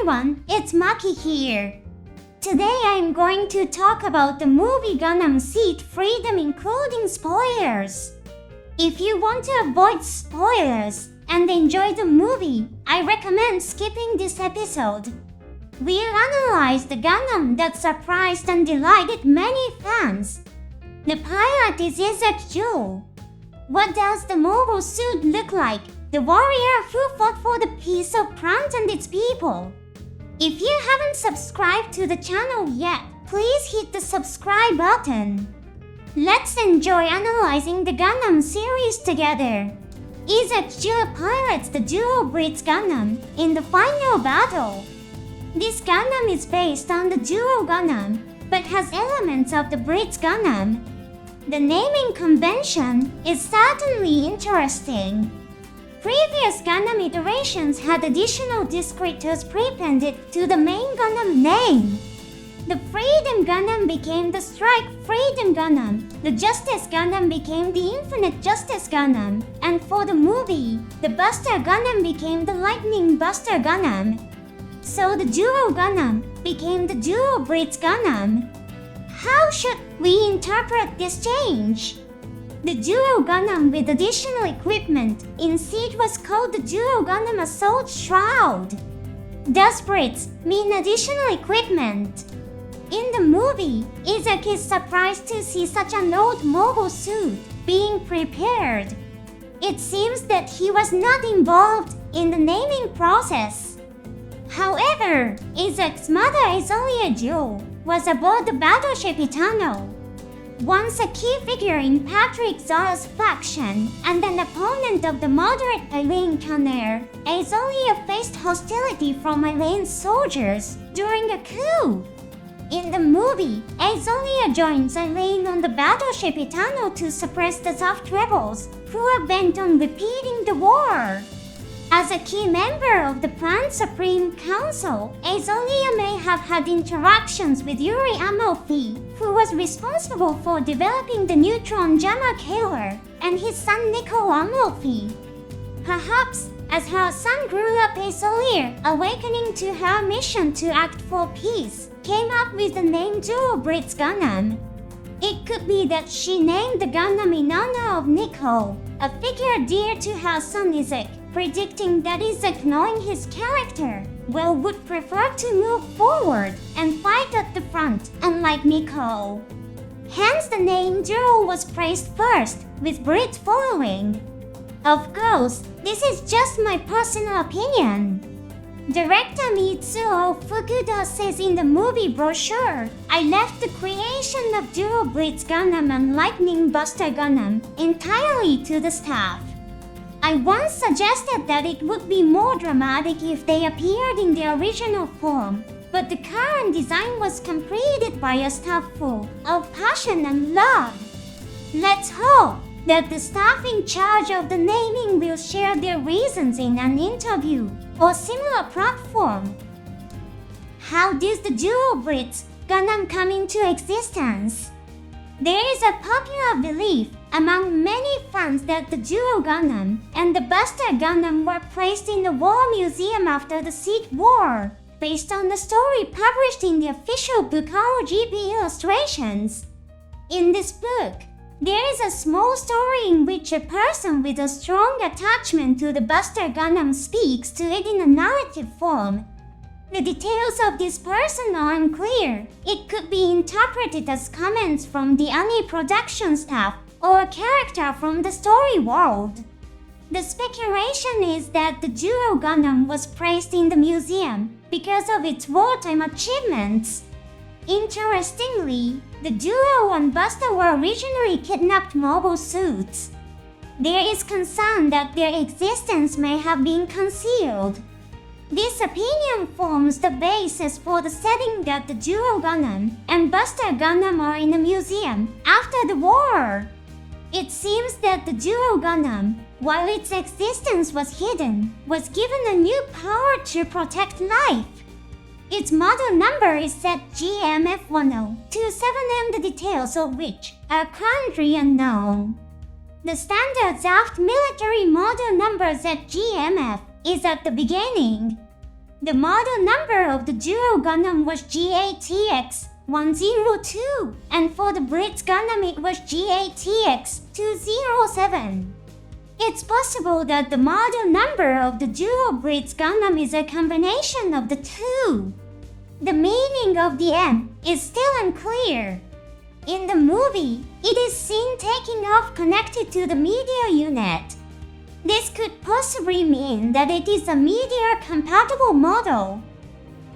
everyone, it's Maki here. Today I'm going to talk about the movie Gundam Seed Freedom including spoilers. If you want to avoid spoilers and enjoy the movie, I recommend skipping this episode. We'll analyze the Gundam that surprised and delighted many fans. The pilot is Yzak GUNDAM. What does the mobile suit look like? The warrior who fought for the peace of France and its people. If you haven't subscribed to the channel yet, please hit the subscribe button. Let's enjoy analyzing the Gundam series together. Yzak GUNDAM pilots the duo Brits Gundam in the final battle. This Gundam is based on the duo Gundam, but has elements of the Brits Gundam. The naming convention is certainly interesting. Previous Gundam iterations had additional descriptors prepended to the main Gundam name. The Freedom Gundam became the Strike Freedom Gundam, the Justice Gundam became the Infinite Justice Gundam, and for the movie, the Buster Gundam became the Lightning Buster Gundam. So the Duo Gundam became the Duo Brits Gundam. How should we interpret this change? The Duo Gundam with additional equipment in Seed was called the Duo Gundam Assault Shroud. Does Brits mean additional equipment? In the movie, Yzak is surprised to see such an old mobile suit being prepared. It seems that he was not involved in the naming process. However, Yzak's mother Isolia Jewel was aboard the battleship Eternal. Once a key figure in Patrick Zara's faction and an opponent of the moderate Eileen Canner, Isolia faced hostility from Eileen's soldiers during a coup. In the movie, Isolia joins Eileen on the battleship Eternal to suppress the Soft rebels, who are bent on repeating the war. As a key member of the Plan Supreme Council, Isolia may have had interactions with Yuri Amalfi, who was responsible for developing the neutron Jammer Killer, and his son Nico Amalfi. Perhaps, as her son grew up, Isolia, awakening to her mission to act for peace, came up with the name Duo Brits Gundam. It could be that she named the Gundam in honor of Nico, a figure dear to her son Yzak, predicting that Yzak, knowing his character, would prefer to move forward and fight at the front, unlike Nico. Hence the name Duo was praised first, with Brit following. Of course, this is just my personal opinion. Director Mitsuo Fukuda says in the movie brochure, I left the creation of Duo Brits Gundam and Lightning Buster Gundam entirely to the staff. I once suggested that it would be more dramatic if they appeared in their original form, but the current design was completed by a staff full of passion and love. Let's hope that the staff in charge of the naming will share their reasons in an interview or similar platform. How does the Duo Brits Gundam come into existence? There is a popular belief among many fans that the Duo Gundam and the Buster Gundam were placed in the War Museum after the Seed War, based on the story published in the official Bukaro GP illustrations. In this book, there is a small story in which a person with a strong attachment to the Buster Gundam speaks to it in a narrative form. The details of this person are unclear. It could be interpreted as comments from the anime production staff or a character from the story world. The speculation is that the Duo Gundam was praised in the museum because of its wartime achievements. Interestingly, the Duo and Buster were originally kidnapped mobile suits. There is concern that their existence may have been concealed. This opinion forms the basis for the setting that the Duo Gundam and Buster Gundam are in a museum after the war. It seems that the Duo Gundam, while its existence was hidden, was given a new power to protect life. Its model number is set GMF1027M, the details of which are currently unknown. The standard Zaft military model number ZGMF is at the beginning. The model number of the Duo Gundam was GATX-102, and for the Blitz Gundam it was GATX-207. It's possible that the model number of the Duo Blitz Gundam is a combination of the two. The meaning of the M is still unclear. In the movie, it is seen taking off connected to the meteor unit. This could possibly mean that it is a meteor-compatible model.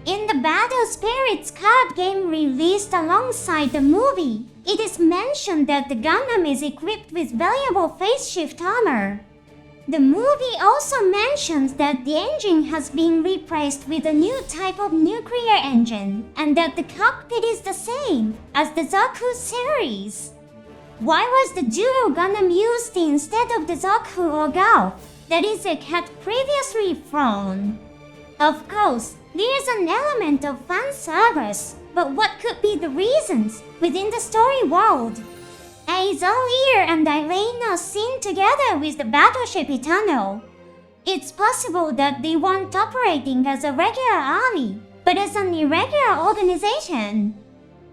In the Battle Spirits card game released alongside the movie, it is mentioned that the Gundam is equipped with valuable phase shift armor. The movie also mentions that the engine has been replaced with a new type of nuclear engine, and that the cockpit is the same as the Zaku series. Why was the Duo Gundam used instead of the Zaku or Gao that Yzak had previously flown? Of course, there is an element of fan service, but what could be the reasons within the story world? As Alir and Eileen are seen together with the battleship Eternal. It's possible that they weren't operating as a regular army, but as an irregular organization.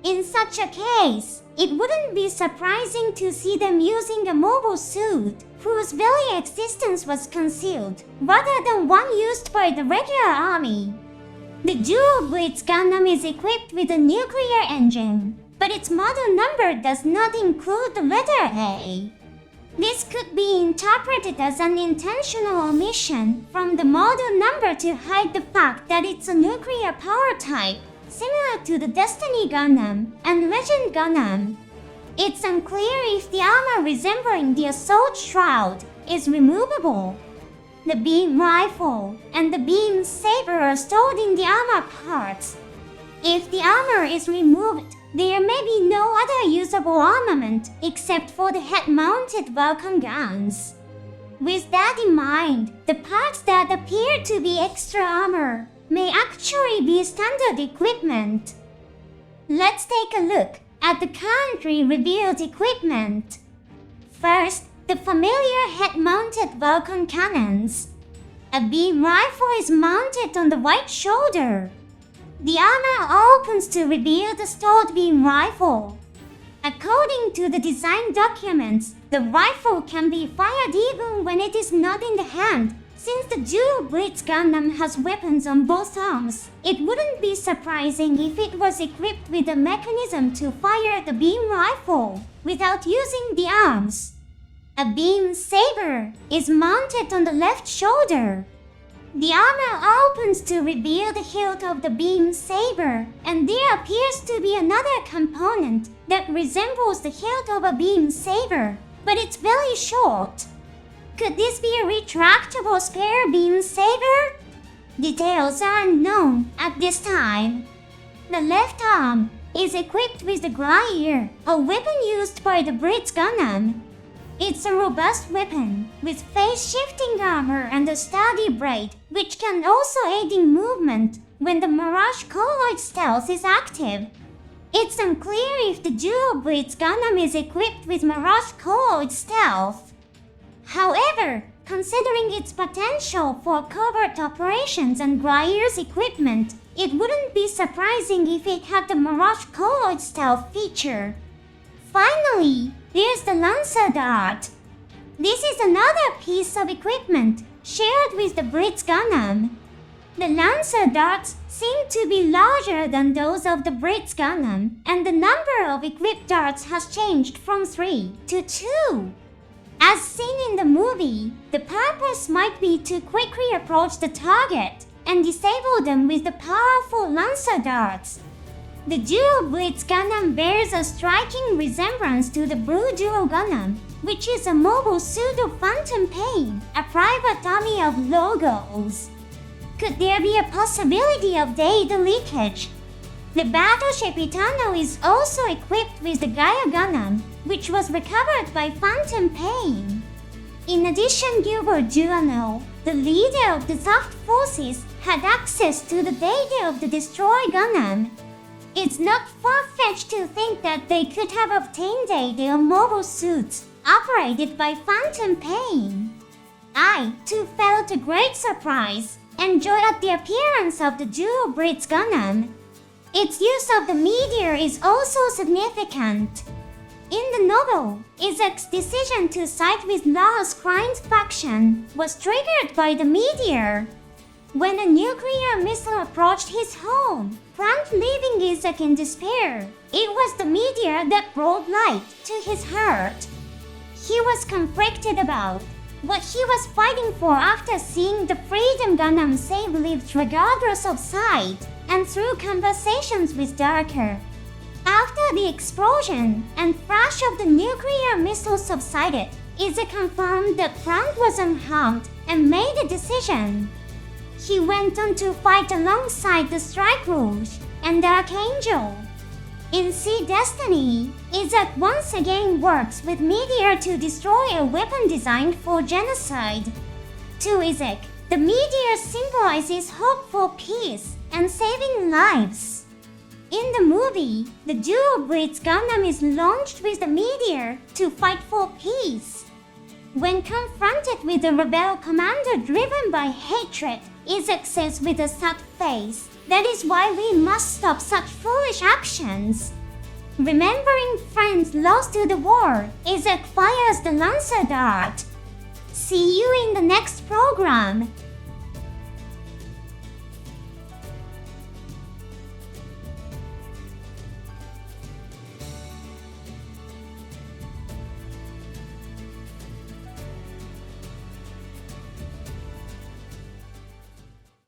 In such a case, it wouldn't be surprising to see them using a mobile suit whose very existence was concealed, rather than one used by the regular army. The Duo Blitz Gundam is equipped with a nuclear engine, but its model number does not include the letter A. This could be interpreted as an intentional omission from the model number to hide the fact that it's a nuclear power type, similar to the Destiny Gundam and Legend Gundam. It's unclear if the armor resembling the Assault Shroud is removable. The beam rifle and the beam saber are stored in the armor parts. If the armor is removed, there may be no other usable armament except for the head-mounted Vulcan guns. With that in mind, the parts that appear to be extra armor may actually be standard equipment. Let's take a look at the currently revealed equipment. First, the familiar head-mounted Vulcan cannons. A beam rifle is mounted on the right shoulder. The armor opens to reveal the stored beam rifle. According to the design documents, the rifle can be fired even when it is not in the hand. Since the Duo Blitz Gundam has weapons on both arms, it wouldn't be surprising if it was equipped with a mechanism to fire the beam rifle without using the arms. A beam saber is mounted on the left shoulder. The armor opens to reveal the hilt of the beam saber, and there appears to be another component that resembles the hilt of a beam saber, but it's very short. Could this be a retractable spare beam saber? Details are unknown at this time. The left arm is equipped with the Glaier, a weapon used by the Blitz Gundam. It's a robust weapon with phase-shifting armor and a sturdy blade, which can also aid in movement when the Mirage Colloid Stealth is active. It's unclear if the Duo Blitz Gundam is equipped with Mirage Colloid Stealth. However, considering its potential for covert operations and Glaier's equipment, it wouldn't be surprising if it had the Mirage Colloid Stealth feature. Finally, there's the Lancer Dart. This is another piece of equipment shared with the Blitz Gundam. The Lancer Darts seem to be larger than those of the Blitz Gundam, and the number of equipped darts has changed from 3 to 2. As seen in the movie, the purpose might be to quickly approach the target and disable them with the powerful Lancer Darts. The Duo Blitz Gundam bears a striking resemblance to the Blue Duo Gundam, which is a mobile pseudo-Phantom Pain, a private army of logos. Could there be a possibility of data leakage? The battleship Eternal is also equipped with the Gaia Gundam, which was recovered by Phantom Pain. In addition, Gilbert Duano, the leader of the Soft Forces, had access to the data of the Destroy Gundam. It's not far-fetched to think that they could have obtained data on mobile suits operated by Phantom Pain. I, too, felt a great surprise and joy at the appearance of the dual-breeds Gundam. Its use of the meteor is also significant. In the novel, Yzak's decision to side with Lao's Crime's faction was triggered by the meteor. When a nuclear missile approached his home, Frank leaving Yzak in despair, it was the meteor that brought light to his heart. He was conflicted about what he was fighting for after seeing the Freedom Gundam save lives regardless of side, and through conversations with Darker. After the explosion and flash of the nuclear missile subsided, Yzak confirmed that Frank was unharmed and made a decision. He went on to fight alongside the Strike Rouge and Archangel. In Sea Destiny, Yzak once again works with Meteor to destroy a weapon designed for genocide. To Yzak, the Meteor symbolizes hope for peace and saving lives. In the movie, the dual-breeds Gundam is launched with the meteor to fight for peace. When confronted with a rebel commander driven by hatred, Yzak says with a sad face, "That is why we must stop such foolish actions." Remembering friends lost to the war, Yzak fires the Lancer Dart. See you in the next program.